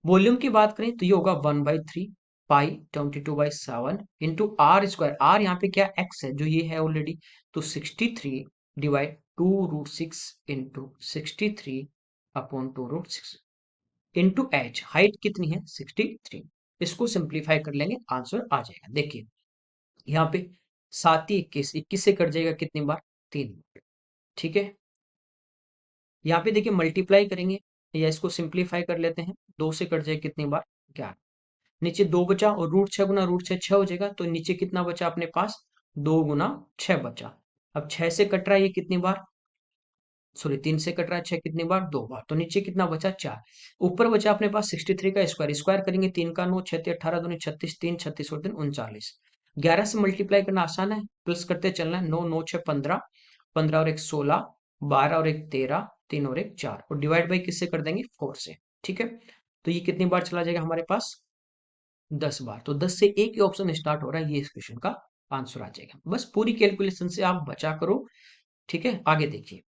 वॉल्यूम की बात करें तो ये होगा 1/3 पाई 22/7 इंटू आर स्क्वायर। आर यहाँ पे क्या x है जो ये है ऑलरेडी, तो 63/2√6 इंटू 63/2√6 इंटू एच। हाइट कितनी है 63। इसको सिंप्लीफाई कर लेंगे, आंसर आ जाएगा। देखिए यहाँ पे 7 × 21, 21 से कट जाएगा कितनी बार 3 बार, ठीक है। यहाँ पे देखिए मल्टीप्लाई करेंगे या इसको सिंप्लीफाई कर लेते हैं, 2 से कट जाए कितनी बार 11। नीचे 2 बचा और √6 × 6 6 हो जाएगा। तो नीचे कितना बचा अपने पास 2 × 6 बचा। अब 6 से कट रहा है ये कितनी बार, सॉरी 3 से कट रहा है 6 कितनी बार 2 बार। तो नीचे कितना बचा 4। ऊपर बचा अपने पास 63 का स्क्वायर, स्क्वायर करेंगे 3 का 9 6 18 दूनी 36 3 36 और 3 39। 11 से मल्टीप्लाई करना आसान है, प्लस करते चलना है। 9 9 6 15, 15 और 1 16, 12 और 1 13, 3 और 1 4 और डिवाइड बाई किससे कर देंगे 4 से, ठीक है। तो ये कितनी बार चला जाएगा हमारे पास 10 बार। तो 10 से एक ही ऑप्शन स्टार्ट हो रहा है, ये इस क्वेश्चन का आंसर आ जाएगा। बस पूरी कैलकुलेशन से आप बचा करो, ठीक है। आगे देखिए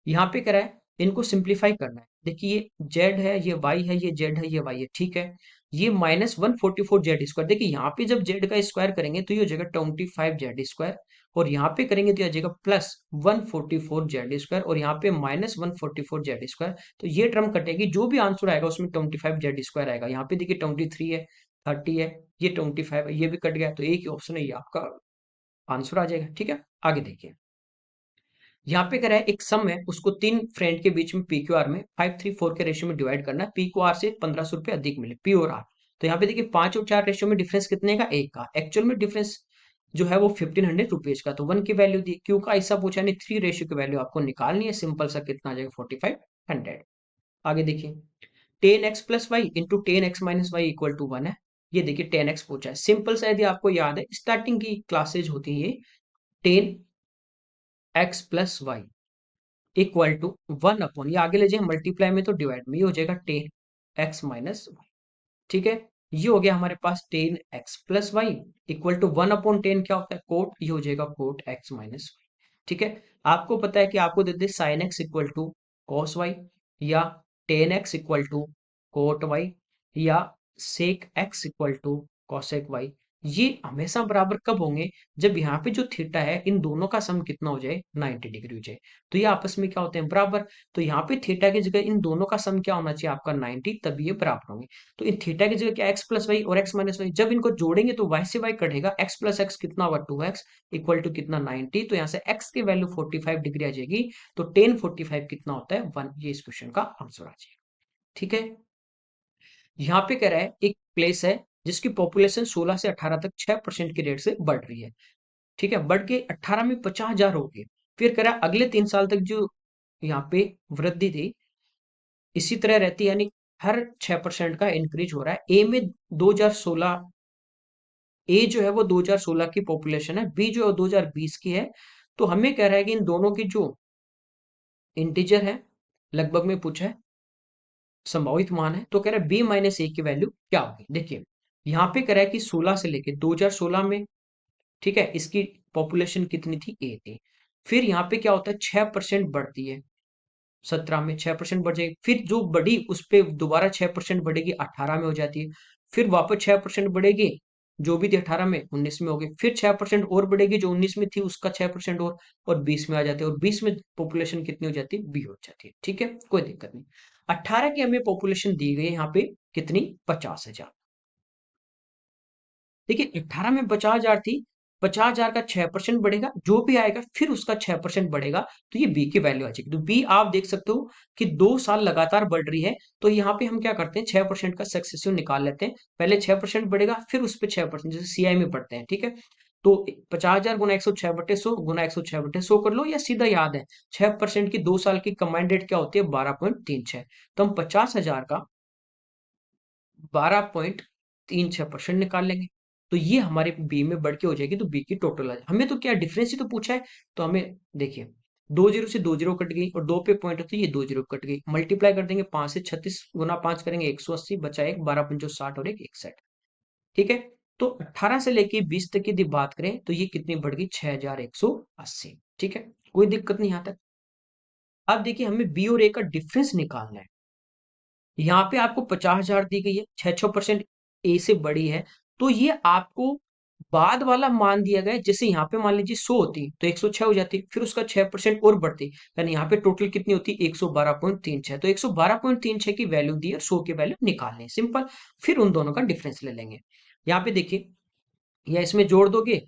यहाँ पे क्या है, इनको सिंप्लीफाई करना है। देखिए ये जेड है, ये वाई है, ये जेड है, ये वाई है, ठीक है। ये -144 जेड स्क्वायर। देखिए यहाँ पे जब जेड का स्क्वायर करेंगे तो ये हो जाएगा 25 जेड स्क्वायर, और यहाँ पे करेंगे तो ये आ जाएगा +144 जेड स्क्वायर, और यहाँ पे -144 जेड स्क्वायर। तो ये टर्म कटेगी, जो भी आंसर आएगा उसमें 25 जेड स्क्वायर आएगा। यहाँ पे देखिए 23 है, 30 है, ये 25 है, ये भी कट गया। तो एक ही ऑप्शन है, ये आपका आंसर आ जाएगा, ठीक है। आगे देखिए यहाँ पे कह रहा है एक सम है, उसको 3 फ्रेंड के बीच में पी क्यू आर में 5:3:4 के रेशियो में डिवाइड करना है। पी को आर से 1500 रुपए अधिक मिले, पी और आर। तो यहाँ पे देखिए 5 और 4 रेशियो में डिफरेंस कितने का, 1 का। एक्चुअल में डिफरेंस जो है वो 1500 रुपीज का। तो 1 की वैल्यू दी, क्यू का ऐसा पूछा नहीं, 3 रेशियो की वैल्यू आपको निकालनी है। सिंपल सा कितना आ जाएगा 4500। आगे देखिए 10x+y इंटू 10x-y = 1 है। ये देखिए 10x पूछा है, सिंपल सा। यदि आपको याद है स्टार्टिंग की क्लासेज होती है, 10x+y = 1 ये आगे ले जाए मल्टीप्लाई में तो डिवाइड में, ये हो जाएगा 10x-y, ठीक है। ये हो गया हमारे पास 10x+y = 1/10 क्या होता है कोट, ये हो जाएगा कोट x-y, ठीक है। आपको पता है कि आपको दे दे sin x = cos y, या 10x = cot y, या sec x = cosec y। ये हमेशा बराबर कब होंगे, जब यहाँ पे जो थीटा है इन दोनों का सम कितना हो जाए 90 डिग्री हो जाए। तो ये आपस में क्या होते हैं बराबर। तो यहाँ पे थीटा की जगह इन दोनों का सम क्या होना चाहिए आपका 90, तभी ये बराबर होंगे। तो इन थीटा की जगह क्या x+y और x-y, जब इनको जोड़ेंगे तो y से y कटेगा, x+x कितना होगा 2x = कितना 90। तो यहाँ से x की वैल्यू 45 डिग्री आ जाएगी। तो 1045 कितना होता है 1, ये इस क्वेश्चन का आंसर आ जाएगा, ठीक है। यहाँ पे कह रहा है एक प्लेस है जिसकी पॉपुलेशन 16 से 18 तक 6% की रेट से बढ़ रही है, ठीक है। बढ़ के 18 में 50,000 हो गए। फिर कह रहा है अगले 3 साल तक जो यहाँ पे वृद्धि थी इसी तरह रहती है, यानी हर 6% का इंक्रीज हो रहा है। ए में 2016, ए जो है वो 2016 की पॉपुलेशन है, बी जो है 2020 की है। तो हमें कह रहा है कि इन दोनों की जो इंटीजर है लगभग में पूछा है, संभावित मान है। तो कह रहा है b-a की वैल्यू क्या होगी। देखिए यहाँ पे कह रहा है कि 16 से लेके 2016 में, ठीक है, इसकी पॉपुलेशन कितनी थी ए थी। फिर यहाँ पे क्या होता है 6% बढ़ती है, 17 में 6% बढ़ जाएगी। फिर जो बढ़ी उस पे दोबारा 6% बढ़ेगी, 18 में हो जाती है। फिर वापस 6% बढ़ेगी, जो भी थी 18 में 19 में हो गई। फिर 6% और बढ़ेगी, जो 19 में थी उसका 6% और 20 में आ जाती है। और 20 में पॉपुलेशन कितनी हो जाती है, बी हो जाती है, ठीक है, कोई दिक्कत नहीं। 18 की हमें पॉपुलेशन दी गई है यहाँ पे कितनी, 50,000। देखिए 18 में 50,000 थी, 50,000 का 6% बढ़ेगा, जो भी आएगा फिर उसका 6% बढ़ेगा, तो ये बी की वैल्यू आ जाएगी। तो बी आप देख सकते हो कि 2 साल लगातार बढ़ रही है। तो यहाँ पे हम क्या करते हैं, 6% का सक्सेसिव निकाल लेते हैं। पहले 6% बढ़ेगा, फिर उस पर 6%, जैसे सीआई में पढ़ते हैं, ठीक है। तो 50,000 गुना 106/100 गुना 106/100 कर लो, या सीधा याद है 6% की 2 साल की कंबाइंड रेट क्या होती है, 12.36। तो हम 50,000 का 12.36% निकाल लेंगे। तो ये हमारे बी में बढ़ के हो जाएगी, तो बी की टोटल आ जाए। हमें तो क्या डिफरेंस ही तो पूछा है। तो हमें देखिए, 2 जीरो से 2 जीरो कट गई, और 2 पे पॉइंट होती है, ये 2 जीरो कट गई। मल्टीप्लाई कर देंगे 5 से, 36 गुना 5 करेंगे 180, बचा एक 12×5 = 60 और एक 61। ठीक है। तो 18 से लेके 20 तक की यदि बात करें, तो ये कितनी बढ़ गई, 6180। ठीक है, कोई दिक्कत नहीं यहाँ तक। अब देखिए, हमें बी और ए का डिफरेंस निकालना है। यहाँ पे आपको 50,000 दी गई है, 6% ए से बड़ी है। तो ये आपको बाद वाला मान दिया गया है। जैसे यहाँ पे मान लीजिए 100 होती तो 106 हो जाती, फिर उसका 6% और बढ़ती, यानी यहाँ पे टोटल कितनी होती, 112.36। तो 112.36 की वैल्यू दी और 100 की वैल्यू निकालनी है, सिंपल। फिर उन दोनों का डिफरेंस ले लेंगे। यहाँ पे देखिए, या इसमें जोड़ दोगे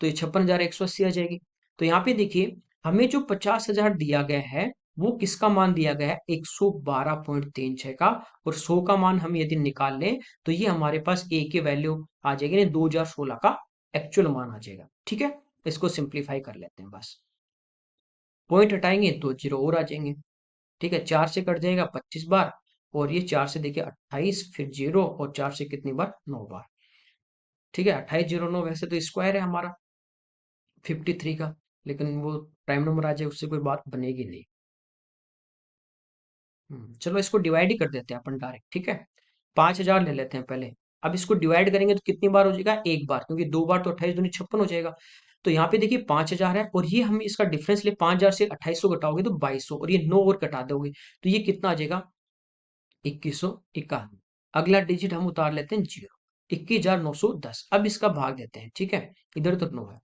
तो ये 56,180 आ जाएगी। तो यहाँ पे देखिए, हमें जो 50,000 दिया गया है, वो किसका मान दिया गया है, 112.36 का। और 100 का मान हम यदि निकाल लें, तो ये हमारे पास ए की वैल्यू आ जाएगी, ना 2016 का एक्चुअल मान आ जाएगा। ठीक है, इसको सिंप्लीफाई कर लेते हैं बस। पॉइंट हटाएंगे तो जीरो और आ जाएंगे। ठीक है, 4 से कट जाएगा 25 बार, और ये 4 से देखिए 28, फिर जीरो, और 4 से कितनी बार, 9 बार। ठीक है, 2809 वैसे तो स्क्वायर है हमारा 53 का, लेकिन वो प्राइम नंबर आ जाए, उससे कोई बात बनेगी नहीं। चलो इसको डिवाइड ही कर देते हैं अपन डायरेक्ट। ठीक है, 5,000 ले लेते हैं पहले। अब इसको डिवाइड करेंगे तो कितनी बार हो जाएगा, एक बार, क्योंकि 2 बार तो 28 दूनी 56 हो जाएगा। तो यहाँ पे देखिए 5,000 है, और ये हम इसका डिफरेंस ले, 5,000 से 2800 घटाओगे तो 2200, और ये 9 और घटा दोगे तो ये कितना आ जाएगा, 2191। अगला डिजिट हम उतार लेते हैं जीरो, 21,910। अब इसका भाग देते हैं। ठीक है, इधर तो 9 है,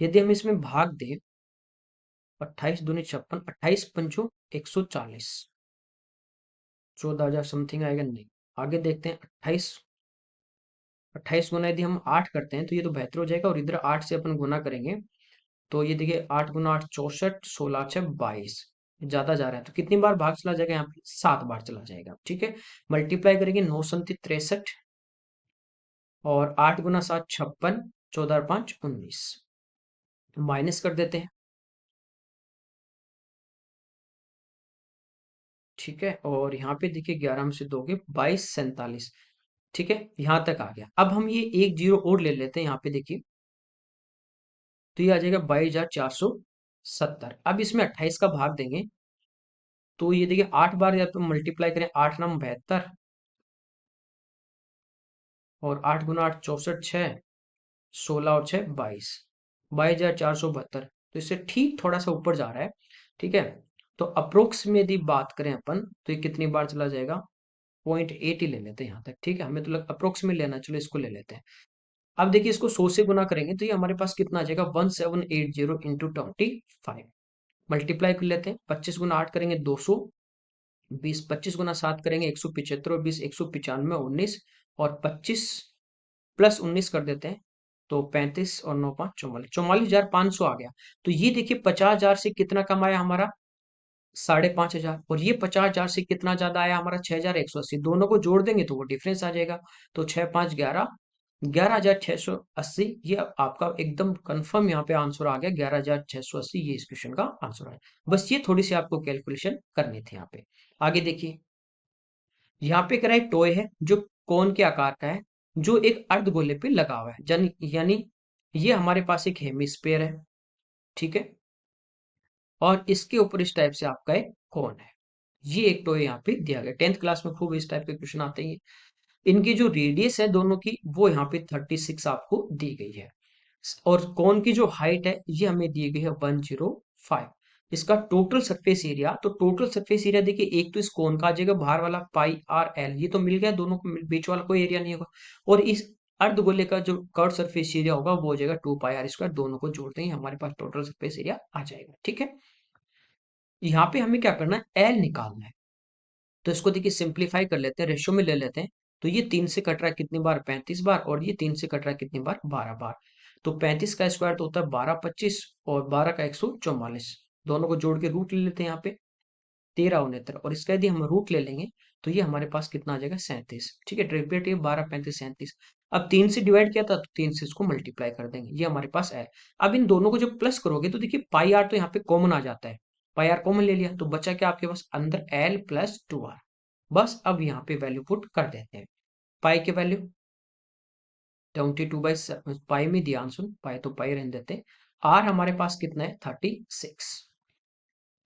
यदि हम इसमें भाग दें, 28 दूनी 56, 28 पंचो 140, 14,000 समथिंग आएगा, नहीं। आगे देखते हैं, 28, 28 गुना यदि हम 8 करते हैं तो ये तो बेहतर हो जाएगा, और इधर 8 से अपन गुना करेंगे तो ये देखिए 8 गुना 8 64, 16 6 22। ज्यादा जा रहा है, तो कितनी बार भाग चला जाएगा, यहाँ पे 7 बार चला जाएगा। ठीक है, मल्टीप्लाई करेंगे, 9 संति 63, और 8 गुना 7 56, 14 और 5 19। माइनस कर देते हैं। ठीक है, और यहाँ पे देखिए 11 में से दोगे 22 47। ठीक है, यहां तक आ गया। अब हम ये एक जीरो और ले लेते हैं, यहाँ पे देखिए, तो ये आ जाएगा 22,470। अब इसमें 28 का भाग देंगे, तो ये देखिए 8 बार या तो मल्टीप्लाई करें, 8 नाम 72, और 8 गुना 8 64 6, 16 और 6 22, 22,472। तो इससे ठीक थोड़ा सा ऊपर जा रहा है। ठीक है, तो अप्रोक्स में यदि बात करें अपन, तो ये कितनी बार चला जाएगा, 0.8 ही ले लेते हैं यहाँ तक। ठीक है, हमें तो अप्रोक्स में लेना, चलो इसको ले लेते हैं। अब देखिए, इसको 100 से गुना करेंगे तो ये हमारे पास कितना आ जाएगा, 1780 इंटू 25। मल्टीप्लाई कर लेते हैं, 25 गुना 8 करेंगे 200, 20 25 गुना 7 करेंगे 175, और 20 195, 19, और 25 प्लस 19 कर देते हैं, तो 35 और 9 5 44, 44,500 आ गया। तो ये देखिए 50,000 से कितना कम आया हमारा, 5,500। और ये 50,000 से कितना ज्यादा आया हमारा, 6,180। दोनों को जोड़ देंगे तो वो डिफरेंस आ जाएगा। तो 6 5 11, 11,680। ये आपका एकदम कंफर्म यहाँ पे आंसर आ गया, 11,680। ये इस क्वेश्चन का आंसर है। बस ये थोड़ी सी आपको कैलकुलेशन करनी थी यहाँ पे। आगे देखिए, यहाँ पे करा एक टॉय है जो कोन के आकार का है, जो एक अर्धगोले पे लगा हुआ है, यानी ये हमारे पास एक हेमिस्फीयर है। ठीक है, और इसके ऊपर इस टाइप से आपका एक कोन है। ये एक टॉय यहाँ पे दिया गया, 10th क्लास में खूब इस टाइप के क्वेश्चन आते हैं। इनकी जो रेडियस है दोनों की, वो यहाँ पे 36 आपको दी गई है, और कोन की जो हाइट है ये हमें दी गई है 105। इसका टोटल सरफेस एरिया, तो टोटल सरफेस एरिया देखिए, एक तो इस कोन का आ जाएगा बाहर वाला πr/l, ये तो मिल गया, दोनों को बीच वाला कोई एरिया नहीं होगा। और इस अर्धगोले का जो कर्व सरफेस एरिया होगा वो हो जाएगा 2πr²। दोनों को जोड़ते ही हमारे पास टोटल सरफेस एरिया आ जाएगा। ठीक है, यहाँ पे हमें क्या करना है, एल निकालना है। तो इसको देखिए सिंप्लीफाई कर लेते हैं, रेशो में ले लेते हैं। तो ये 3 से कट रहा है कितनी बार, 35 बार, और ये 3 से कट रहा है कितनी बार, 12 बार। तो 35 का स्क्वायर तो होता है 1225 और 12 का 144। दोनों को जोड़ के रूट ले लेते हैं यहाँ पे 13 69 और इसका यदि हम रूट ले लेंगे तो ये हमारे पास कितना आ जाएगा 37। ठीक है, रिपीट ये 12 35 37। अब 3 से डिवाइड किया था तो 3 से इसको मल्टीप्लाई कर देंगे, ये हमारे पास है। अब इन दोनों को जब प्लस करोगे तो देखिए पाई आर तो यहाँ पे कॉमन आ जाता है, पाई आर कॉमन ले लिया तो बचा क्या आपके पास अंदर एल प्लस 2 आर। बस अब यहाँ पे वैल्यू पुट कर देते हैं। पाई के वैल्यू 22/7 पाई में ध्यान सुन, पाई तो पाई रहने देते हैं। आर हमारे पास कितना है 36।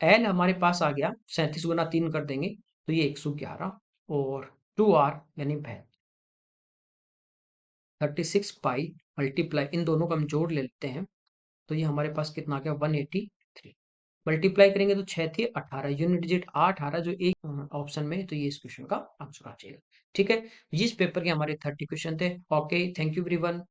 एल हमारे पास आ गया 37 गुना 3 कर देंगे तो ये 111 और 2 आर यानी 36 पाई मल्टीप्लाई इन दोनों को हम जोड़ लेते हैं तो ये हमारे पास कितना आ गया 183। मल्टीप्लाई करेंगे तो 6 थी 18 यूनिट डिजिट 18 जो एक ऑप्शन में है, तो ये इस क्वेश्चन का आंसर आ जाएगा। ठीक है, इस पेपर के हमारे 30 क्वेश्चन थे। Okay, thank you everyone.